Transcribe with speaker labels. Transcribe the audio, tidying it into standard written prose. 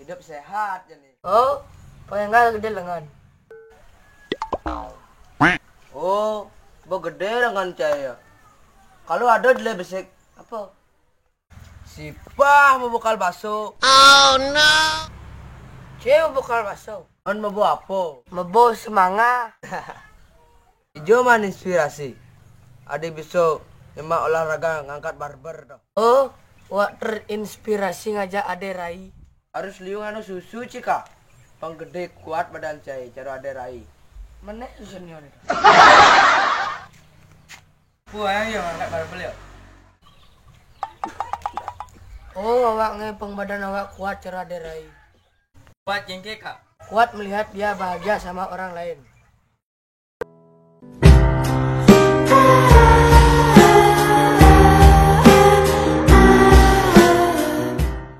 Speaker 1: hidup sehat jadi.
Speaker 2: Oh, pengen nggak gede lengan.
Speaker 1: Oh, bo gede dengan cahaya. Kalau ada di besek apa? Sipah mau bekal baso.
Speaker 2: Oh no. Cewek bakal masuk.
Speaker 1: On mau apa?
Speaker 2: Mebo semanga.
Speaker 1: Ijo man inspirasi. Ada bisa emak olahraga ngangkat barber dah.
Speaker 2: Oh, wak terinspirasi ngajak ade rai.
Speaker 1: Harus liung anu susu cika. Pang gede kuat badan cai cara ada rai.
Speaker 2: Mana susunnya itu?
Speaker 1: Puang yang ngangkat barber ya.
Speaker 2: Oh, awak ngepeng badan awak kuat cara ade rai.
Speaker 1: Kuat jengke kak.
Speaker 2: Kuat melihat dia bahagia sama orang lain.